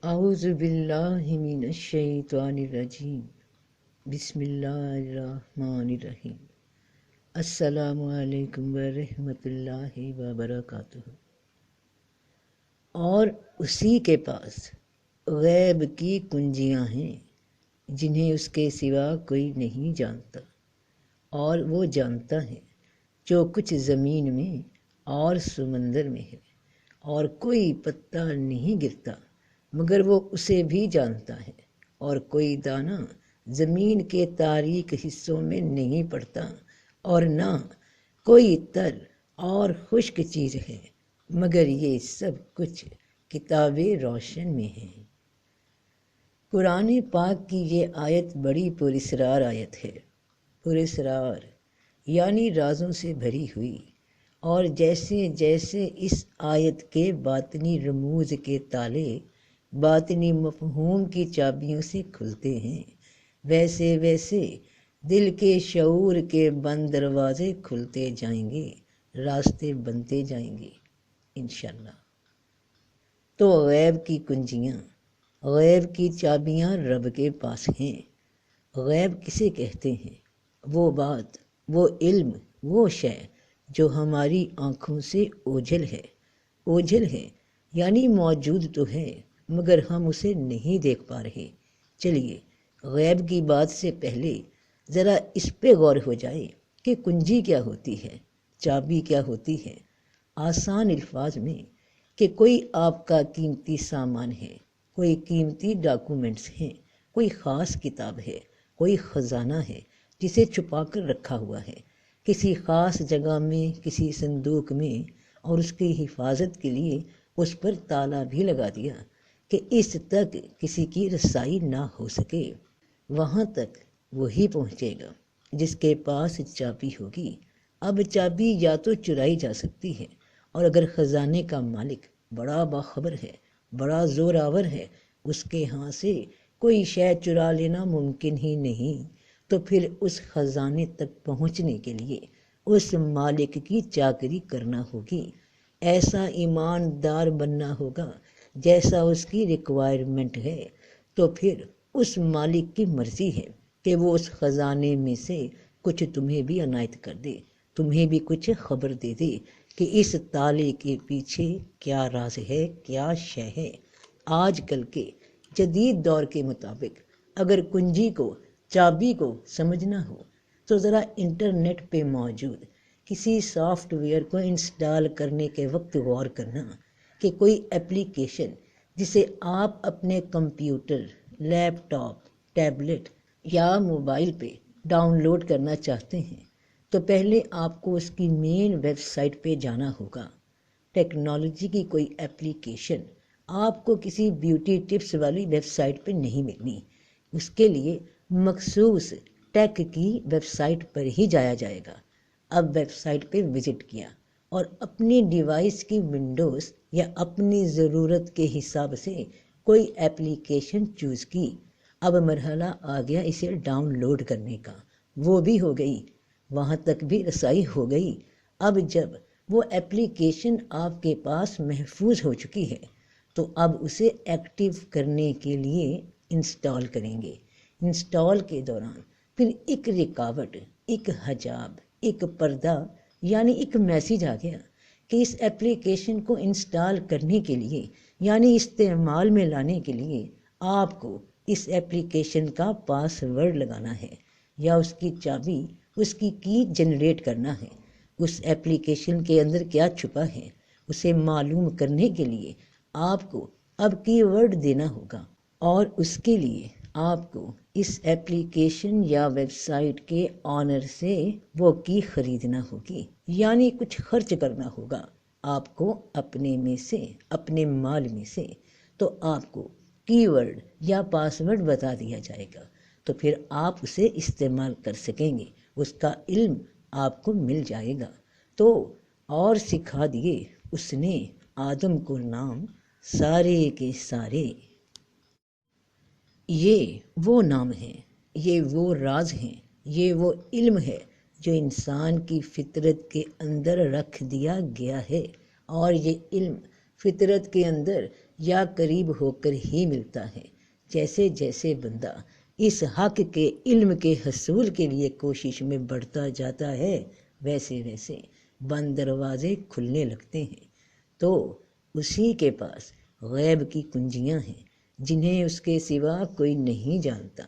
اعوذ باللہ من الشیطان الرجیم، بسم اللہ الرحمن الرحیم۔ السلام علیکم ورحمۃ اللہ وبرکاتہ۔ اور اسی کے پاس غیب کی کنجیاں ہیں جنہیں اس کے سوا کوئی نہیں جانتا، اور وہ جانتا ہے جو کچھ زمین میں اور سمندر میں ہے، اور کوئی پتا نہیں گرتا مگر وہ اسے بھی جانتا ہے، اور کوئی دانہ زمین کے تاریک حصوں میں نہیں پڑتا، اور نہ کوئی تر اور خشک چیز ہے مگر یہ سب کچھ کتاب روشن میں ہے۔ قرآن پاک کی یہ آیت بڑی پراسرار آیت ہے۔ پراسرار یعنی رازوں سے بھری ہوئی، اور جیسے جیسے اس آیت کے باطنی رموز کے تالے باطنی مفہوم کی چابیوں سے کھلتے ہیں، ویسے ویسے دل کے شعور کے بند دروازے کھلتے جائیں گے، راستے بنتے جائیں گے انشاءاللہ۔ تو غیب کی کنجیاں، غیب کی چابیاں رب کے پاس ہیں۔ غیب کسے کہتے ہیں؟ وہ بات، وہ علم، وہ شے جو ہماری آنکھوں سے اوجھل ہے۔ اوجھل ہے یعنی موجود تو ہے مگر ہم اسے نہیں دیکھ پا رہے۔ چلیے غیب کی بات سے پہلے ذرا اس پہ غور ہو جائے کہ کنجی کیا ہوتی ہے، چابی کیا ہوتی ہے۔ آسان الفاظ میں کہ کوئی آپ کا قیمتی سامان ہے، کوئی قیمتی ڈاکومنٹس ہیں، کوئی خاص کتاب ہے، کوئی خزانہ ہے جسے چھپا کر رکھا ہوا ہے کسی خاص جگہ میں، کسی صندوق میں، اور اس کی حفاظت کے لیے اس پر تالا بھی لگا دیا کہ اس تک کسی کی رسائی نہ ہو سکے۔ وہاں تک وہی پہنچے گا جس کے پاس چابی ہوگی۔ اب چابی یا تو چرائی جا سکتی ہے، اور اگر خزانے کا مالک بڑا باخبر ہے، بڑا زور آور ہے، اس کے ہاں سے کوئی شے چرا لینا ممکن ہی نہیں، تو پھر اس خزانے تک پہنچنے کے لیے اس مالک کی چاکری کرنا ہوگی، ایسا ایماندار بننا ہوگا جیسا اس کی ریکوائرمنٹ ہے۔ تو پھر اس مالک کی مرضی ہے کہ وہ اس خزانے میں سے کچھ تمہیں بھی عنایت کر دے، تمہیں بھی کچھ خبر دے دے کہ اس تالے کے پیچھے کیا راز ہے، کیا شے ہے۔ آج کل کے جدید دور کے مطابق اگر کنجی کو، چابی کو سمجھنا ہو تو ذرا انٹرنیٹ پہ موجود کسی سافٹ ویئر کو انسٹال کرنے کے وقت غور کرنا کہ کوئی ایپلیکیشن جسے آپ اپنے کمپیوٹر، لیپ ٹاپ، ٹیبلٹ یا موبائل پہ ڈاؤن لوڈ کرنا چاہتے ہیں تو پہلے آپ کو اس کی مین ویب سائٹ پہ جانا ہوگا۔ ٹیکنالوجی کی کوئی ایپلیکیشن آپ کو کسی بیوٹی ٹپس والی ویب سائٹ پہ نہیں ملنی، اس کے لیے مخصوص ٹیک کی ویب سائٹ پر ہی جایا جائے گا۔ اب ویب سائٹ پہ وزٹ کیا اور اپنی ڈیوائس کی ونڈوز یا اپنی ضرورت کے حساب سے کوئی ایپلیکیشن چوز کی۔ اب مرحلہ آ گیا اسے ڈاؤن لوڈ کرنے کا، وہ بھی ہو گئی، وہاں تک بھی رسائی ہو گئی۔ اب جب وہ ایپلیکیشن آپ کے پاس محفوظ ہو چکی ہے تو اب اسے ایکٹیو کرنے کے لیے انسٹال کریں گے۔ انسٹال کے دوران پھر ایک رکاوٹ، ایک حجاب، ایک پردہ یعنی ایک میسیج آ گیا کہ اس ایپلیکیشن کو انسٹال کرنے کے لیے یعنی استعمال میں لانے کے لیے آپ کو اس ایپلیکیشن کا پاس ورڈ لگانا ہے یا اس کی چابی، اس کی کی جنریٹ کرنا ہے۔ اس ایپلیکیشن کے اندر کیا چھپا ہے اسے معلوم کرنے کے لیے آپ کو اب کی ورڈ دینا ہوگا، اور اس کے لیے آپ کو اس ایپلیکیشن یا ویب سائٹ کے آنر سے وہ کی خریدنا ہوگی، یعنی کچھ خرچ کرنا ہوگا آپ کو اپنے میں سے، اپنے مال میں سے۔ تو آپ کو کی ورڈ یا پاس ورڈ بتا دیا جائے گا، تو پھر آپ اسے استعمال کر سکیں گے، اس کا علم آپ کو مل جائے گا۔ تو اور سکھا دیے اس نے آدم کو نام سارے کے سارے۔ یہ وہ نام ہیں، یہ وہ راز ہیں، یہ وہ علم ہے جو انسان کی فطرت کے اندر رکھ دیا گیا ہے، اور یہ علم فطرت کے اندر یا قریب ہو کر ہی ملتا ہے۔ جیسے جیسے بندہ اس حق کے علم کے حصول کے لیے کوشش میں بڑھتا جاتا ہے، ویسے ویسے بند دروازے کھلنے لگتے ہیں۔ تو اسی کے پاس غیب کی کنجیاں ہیں جنہیں اس کے سوا کوئی نہیں جانتا،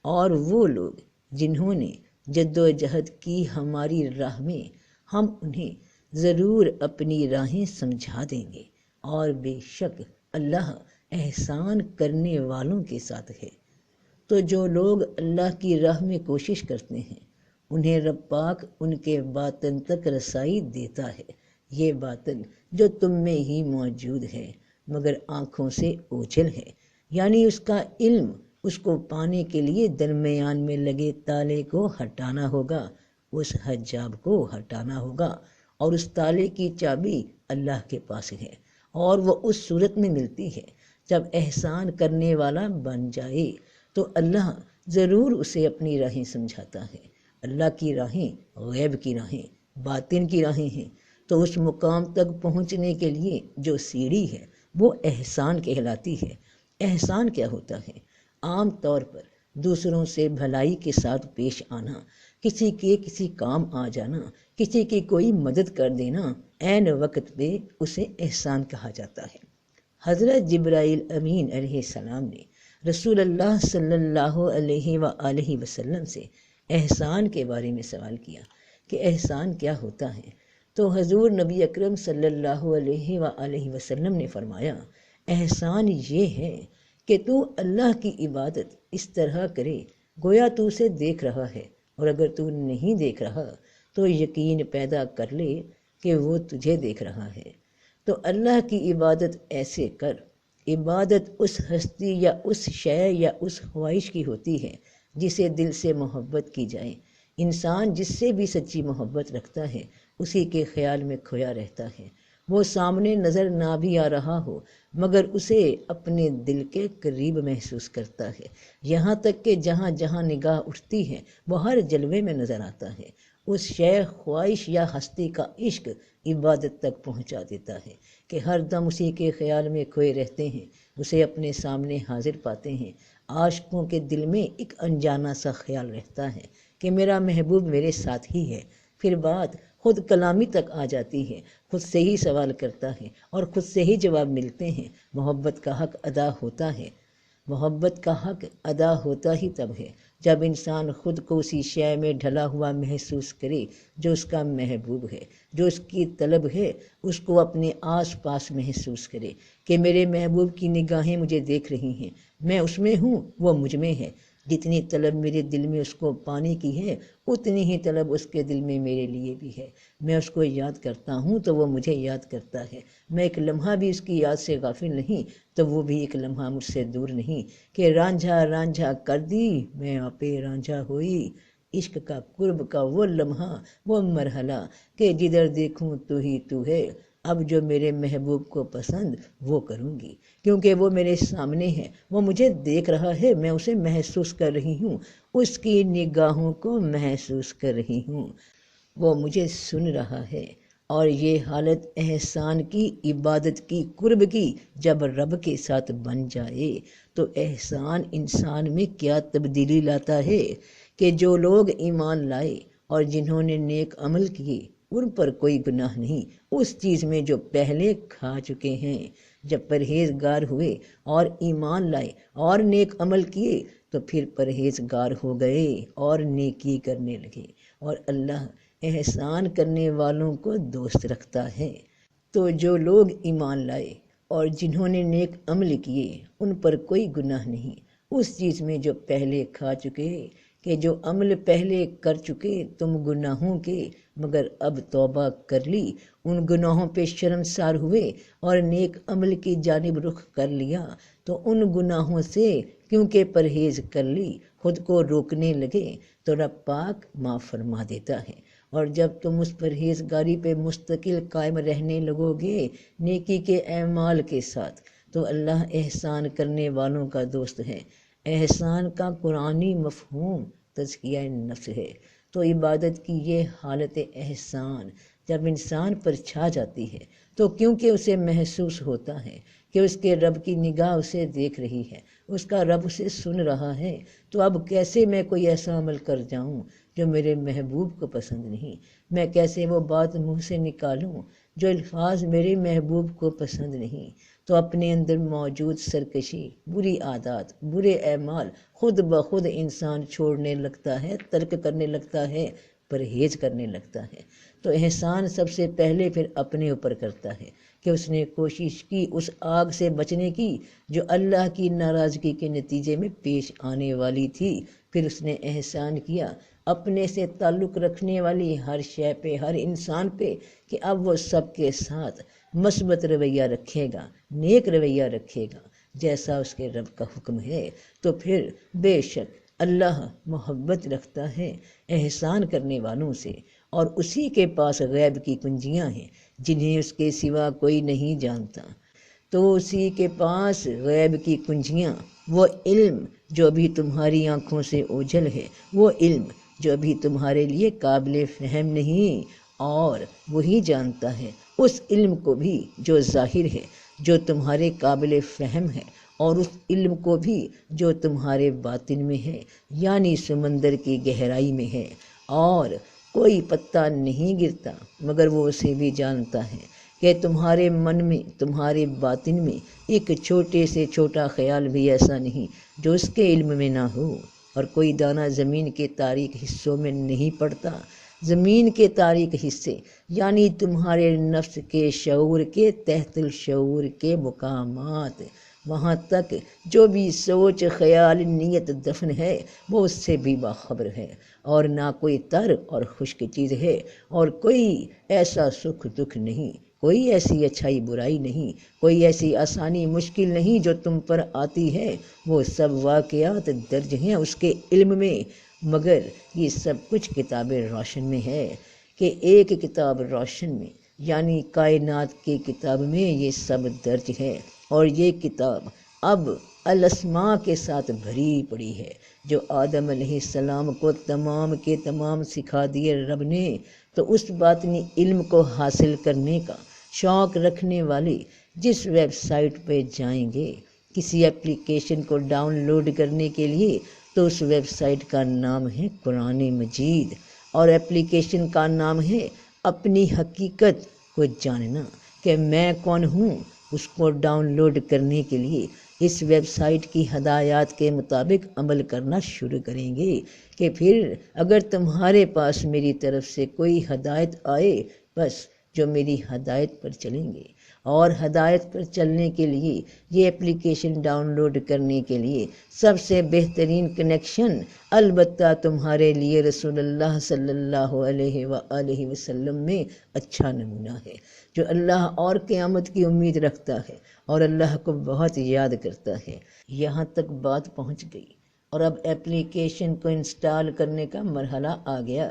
اور وہ لوگ جنہوں نے جد و جہد کی ہماری راہ میں، ہم انہیں ضرور اپنی راہیں سمجھا دیں گے، اور بے شک اللہ احسان کرنے والوں کے ساتھ ہے۔ تو جو لوگ اللہ کی راہ میں کوشش کرتے ہیں انہیں رب پاک ان کے باطن تک رسائی دیتا ہے۔ یہ باطن جو تم میں ہی موجود ہے مگر آنکھوں سے اوجھل ہے، یعنی اس کا علم، اس کو پانے کے لیے درمیان میں لگے تالے کو ہٹانا ہوگا، اس حجاب کو ہٹانا ہوگا، اور اس تالے کی چابی اللہ کے پاس ہے، اور وہ اس صورت میں ملتی ہے جب احسان کرنے والا بن جائے تو اللہ ضرور اسے اپنی راہیں سمجھاتا ہے۔ اللہ کی راہیں غیب کی راہیں، باطن کی راہیں ہیں، تو اس مقام تک پہنچنے کے لیے جو سیڑھی ہے وہ احسان کہلاتی ہے۔ احسان کیا ہوتا ہے؟ عام طور پر دوسروں سے بھلائی کے ساتھ پیش آنا، کسی کے کسی کام آ جانا، کسی کی کوئی مدد کر دینا، عین وقت پہ اسے احسان کہا جاتا ہے۔ حضرت جبرائیل امین علیہ السلام نے رسول اللہ صلی اللہ علیہ وآلہ وسلم سے احسان کے بارے میں سوال کیا کہ احسان کیا ہوتا ہے، تو حضور نبی اکرم صلی اللہ علیہ وآلہ وسلم نے فرمایا، احسان یہ ہے کہ تو اللہ کی عبادت اس طرح کرے گویا تو اسے دیکھ رہا ہے، اور اگر تو نہیں دیکھ رہا تو یقین پیدا کر لے کہ وہ تجھے دیکھ رہا ہے۔ تو اللہ کی عبادت ایسے کر، عبادت اس ہستی یا اس شے یا اس خواہش کی ہوتی ہے جسے دل سے محبت کی جائے۔ انسان جس سے بھی سچی محبت رکھتا ہے اسی کے خیال میں کھویا رہتا ہے، وہ سامنے نظر نہ بھی آ رہا ہو مگر اسے اپنے دل کے قریب محسوس کرتا ہے، یہاں تک کہ جہاں جہاں نگاہ اٹھتی ہے وہ ہر جلوے میں نظر آتا ہے۔ اس شے، خواہش یا ہستی کا عشق عبادت تک پہنچا دیتا ہے کہ ہر دم اسی کے خیال میں کھوئے رہتے ہیں، اسے اپنے سامنے حاضر پاتے ہیں۔ عاشقوں کے دل میں ایک انجانا سا خیال رہتا ہے کہ میرا محبوب میرے ساتھ ہی ہے، پھر بات خود کلامی تک آ جاتی ہے، خود سے ہی سوال کرتا ہے اور خود سے ہی جواب ملتے ہیں۔ محبت کا حق ادا ہوتا ہے، محبت کا حق ادا ہوتا ہی تب ہے جب انسان خود کو اسی شے میں ڈھلا ہوا محسوس کرے جو اس کا محبوب ہے، جو اس کی طلب ہے، اس کو اپنے آس پاس محسوس کرے کہ میرے محبوب کی نگاہیں مجھے دیکھ رہی ہیں، میں اس میں ہوں، وہ مجھ میں ہے۔ جتنی طلب میرے دل میں اس کو پانے کی ہے اتنی ہی طلب اس کے دل میں میرے لیے بھی ہے۔ میں اس کو یاد کرتا ہوں تو وہ مجھے یاد کرتا ہے، میں ایک لمحہ بھی اس کی یاد سے غافل نہیں تو وہ بھی ایک لمحہ مجھ سے دور نہیں کہ رانجھا رانجھا کر دی میں آپے رانجھا ہوئی۔ عشق کا قرب کا وہ لمحہ، وہ مرحلہ کہ جدھر دیکھوں تو ہی تو ہے، اب جو میرے محبوب کو پسند وہ کروں گی، کیونکہ وہ میرے سامنے ہے، وہ مجھے دیکھ رہا ہے، میں اسے محسوس کر رہی ہوں، اس کی نگاہوں کو محسوس کر رہی ہوں، وہ مجھے سن رہا ہے۔ اور یہ حالت احسان کی، عبادت کی، قرب کی جب رب کے ساتھ بن جائے تو احسان انسان میں کیا تبدیلی لاتا ہے کہ جو لوگ ایمان لائے اور جنہوں نے نیک عمل کیے ان پر کوئی گناہ نہیں اس چیز میں جو پہلے کھا چکے ہیں۔ جب پرہیزگار ہوئے اور ایمان لائے اور نیک عمل کیے تو پھر پرہیزگار ہو گئے اور نیکی کرنے لگے، اور اللہ احسان کرنے والوں کو دوست رکھتا ہے۔ تو جو لوگ ایمان لائے اور جنہوں نے نیک عمل کیے ان پر کوئی گناہ نہیں اس چیز میں جو پہلے کھا چکے، کہ جو عمل پہلے کر چکے تم گناہوں کے مگر اب توبہ کر لی، ان گناہوں پہ شرمسار ہوئے اور نیک عمل کی جانب رخ کر لیا، تو ان گناہوں سے کیونکہ پرہیز کر لی خود کو روکنے لگے تو رب پاک معاف فرما دیتا ہے۔ اور جب تم اس پرہیزگاری پہ مستقل قائم رہنے لگو گے نیکی کے اعمال کے ساتھ تو اللہ احسان کرنے والوں کا دوست ہے۔ احسان کا قرآنی مفہوم تزکیہ نفس ہے۔ تو عبادت کی یہ حالت احسان جب انسان پر چھا جاتی ہے تو کیونکہ اسے محسوس ہوتا ہے کہ اس کے رب کی نگاہ اسے دیکھ رہی ہے، اس کا رب اسے سن رہا ہے، تو اب کیسے میں کوئی ایسا عمل کر جاؤں جو میرے محبوب کو پسند نہیں؟ میں کیسے وہ بات منہ سے نکالوں جو الفاظ میرے محبوب کو پسند نہیں؟ تو اپنے اندر موجود سرکشی، بری عادات، برے اعمال خود بخود انسان چھوڑنے لگتا ہے، ترک کرنے لگتا ہے، پرہیز کرنے لگتا ہے۔ تو احسان سب سے پہلے پھر اپنے اوپر کرتا ہے کہ اس نے کوشش کی اس آگ سے بچنے کی جو اللہ کی ناراضگی کے نتیجے میں پیش آنے والی تھی۔ پھر اس نے احسان کیا اپنے سے تعلق رکھنے والی ہر شے پہ، ہر انسان پہ، کہ اب وہ سب کے ساتھ مثبت رویہ رکھے گا، نیک رویہ رکھے گا جیسا اس کے رب کا حکم ہے۔ تو پھر بے شک اللہ محبت رکھتا ہے احسان کرنے والوں سے، اور اسی کے پاس غیب کی کنجیاں ہیں جنہیں اس کے سوا کوئی نہیں جانتا۔ تو اسی کے پاس غیب کی کنجیاں، وہ علم جو ابھی تمہاری آنکھوں سے اوجھل ہے، وہ علم جو ابھی تمہارے لیے قابل فہم نہیں، اور وہی جانتا ہے اس علم کو بھی جو ظاہر ہے، جو تمہارے قابل فہم ہے، اور اس علم کو بھی جو تمہارے باطن میں ہے، یعنی سمندر کی گہرائی میں ہے، اور کوئی پتا نہیں گرتا مگر وہ اسے بھی جانتا ہے کہ تمہارے من میں، تمہارے باطن میں ایک چھوٹے سے چھوٹا خیال بھی ایسا نہیں جو اس کے علم میں نہ ہو، اور کوئی دانہ زمین کے تاریک حصوں میں نہیں پڑتا۔ زمین کے تاریک حصے یعنی تمہارے نفس کے شعور کے تحت الشعور کے مقامات، وہاں تک جو بھی سوچ، خیال، نیت دفن ہے وہ اس سے بھی باخبر ہے، اور نہ کوئی تر اور خشک چیز ہے، اور کوئی ایسا سکھ دکھ نہیں، کوئی ایسی اچھائی برائی نہیں، کوئی ایسی آسانی مشکل نہیں جو تم پر آتی ہے، وہ سب واقعات درج ہیں اس کے علم میں، مگر یہ سب کچھ کتاب روشن میں ہے، کہ ایک کتاب روشن میں یعنی کائنات کی کتاب میں یہ سب درج ہے، اور یہ کتاب اب الاسماء کے ساتھ بھری پڑی ہے جو آدم علیہ السلام کو تمام کے تمام سکھا دیے رب نے۔ تو اس باطنی علم کو حاصل کرنے کا شوق رکھنے والے جس ویب سائٹ پہ جائیں گے کسی اپلیکیشن کو ڈاؤن لوڈ کرنے کے لیے، تو اس ویب سائٹ کا نام ہے قرآن مجید، اور اپلیکیشن کا نام ہے اپنی حقیقت کو جاننا کہ میں کون ہوں۔ اس کو ڈاؤن لوڈ کرنے کے لیے اس ویب سائٹ کی ہدایات کے مطابق عمل کرنا شروع کریں گے، کہ پھر اگر تمہارے پاس میری طرف سے کوئی ہدایت آئے، بس جو میری ہدایت پر چلیں گے، اور ہدایت پر چلنے کے لیے یہ اپلیکیشن ڈاؤن لوڈ کرنے کے لیے سب سے بہترین کنیکشن البتہ تمہارے لیے رسول اللہ صلی اللہ علیہ وآلہ وسلم میں اچھا نمونہ ہے، جو اللہ اور قیامت کی امید رکھتا ہے اور اللہ کو بہت یاد کرتا ہے۔ یہاں تک بات پہنچ گئی، اور اب اپلیکیشن کو انسٹال کرنے کا مرحلہ آ گیا۔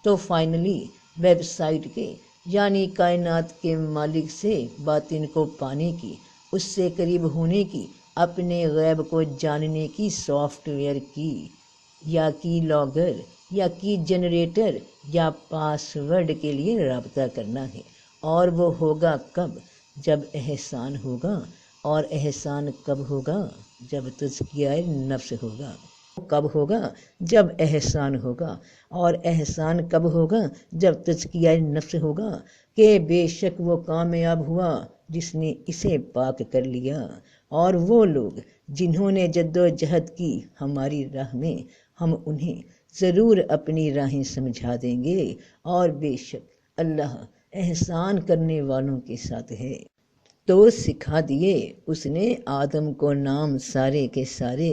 تو فائنلی ویب سائٹ کے یعنی کائنات کے مالک سے باطن کو پانے کی، اس سے قریب ہونے کی، اپنے غیب کو جاننے کی سافٹ ویئر کی یا کی لاگر یا کی جنریٹر یا پاس ورڈ کے لیے رابطہ کرنا ہے، اور وہ ہوگا کب؟ جب احسان ہوگا، اور احسان کب ہوگا؟ جب تزکیہ نفس ہوگا۔ کب ہوگا؟ جب احسان ہوگا، اور احسان کب ہوگا؟ جب تزکیہ نفس ہوگا، کہ بے شک وہ کامیاب ہوا جس نے اسے پاک کر لیا، اور وہ لوگ جنہوں نے جد و جہد کی ہماری راہ میں، ہم انہیں ضرور اپنی راہیں سمجھا دیں گے، اور بے شک اللہ احسان کرنے والوں کے ساتھ ہے۔ تو سکھا دیے اس نے آدم کو نام سارے کے سارے،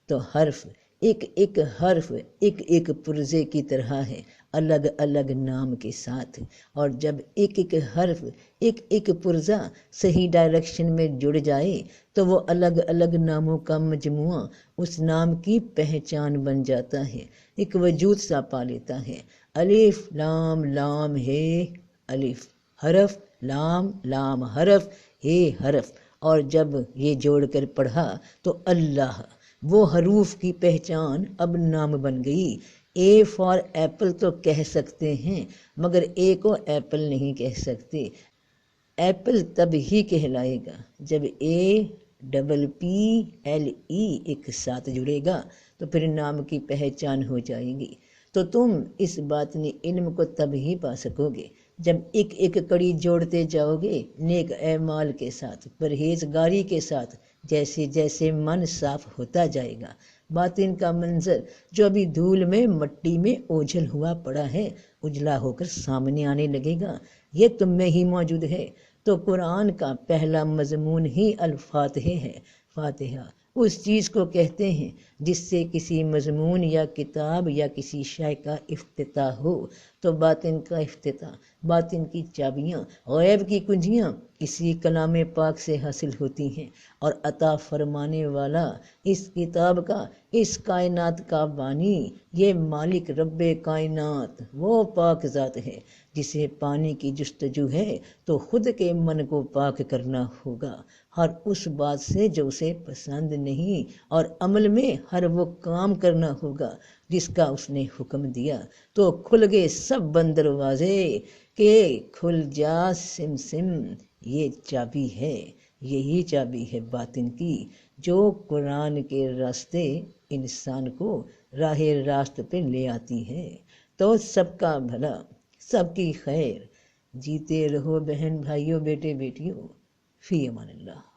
تو حرف ایک ایک حرف ایک ایک پرزے کی طرح ہے، الگ الگ نام کے ساتھ، اور جب ایک ایک حرف ایک ایک پرزہ صحیح ڈائریکشن میں جڑ جائے تو وہ الگ الگ ناموں کا مجموعہ اس نام کی پہچان بن جاتا ہے، ایک وجود سا پا لیتا ہے۔ الف لام لام ہے الف حرف، لام لام حرف، ہے حرف، اور جب یہ جوڑ کر پڑھا تو اللہ، وہ حروف کی پہچان اب نام بن گئی۔ اے فار ایپل تو کہہ سکتے ہیں، مگر اے کو ایپل نہیں کہہ سکتے۔ ایپل تب ہی کہلائے گا جب APPLE ایک ساتھ جڑے گا تو پھر نام کی پہچان ہو جائے گی۔ تو تم اس باطنی علم کو تب ہی پا سکو گے جب ایک ایک کڑی جوڑتے جاؤ گے نیک اعمال کے ساتھ، پرہیزگاری کے ساتھ، جیسے جیسے من صاف ہوتا جائے گا۔ باطن کا منظر جو ابھی دھول میں مٹی میں اوجھل ہوا پڑا ہے اجلا ہو کر سامنے آنے لگے گا، یہ تم میں ہی موجود ہے۔ تو قرآن کا پہلا مضمون ہی الفاتحہ ہے۔ فاتحہ اس چیز کو کہتے ہیں جس سے کسی مضمون یا کتاب یا کسی شے کا افتتاح ہو۔ تو باطن کا افتتاح، باطن کی چابیاں، غیب کی کنجیاں اسی کلام پاک سے حاصل ہوتی ہیں، اور عطا فرمانے والا اس کتاب کا، اس کائنات کا بانی، یہ مالک رب کائنات وہ پاک ذات ہے جسے پانے کی جستجو ہے تو خود کے من کو پاک کرنا ہوگا ہر اس بات سے جو اسے پسند نہیں، اور عمل میں ہر وہ کام کرنا ہوگا جس کا اس نے حکم دیا۔ تو کھل گئے سب بند دروازے کہ کھل جا سم سم، یہ چابی ہے، یہی چابی ہے باطن کی جو قرآن کے راستے انسان کو راہ راست پہ لے آتی ہے۔ تو سب کا بھلا، سب کی خیر، جیتے رہو بہن بھائیوں، بیٹے بیٹیوں، فی امان اللہ۔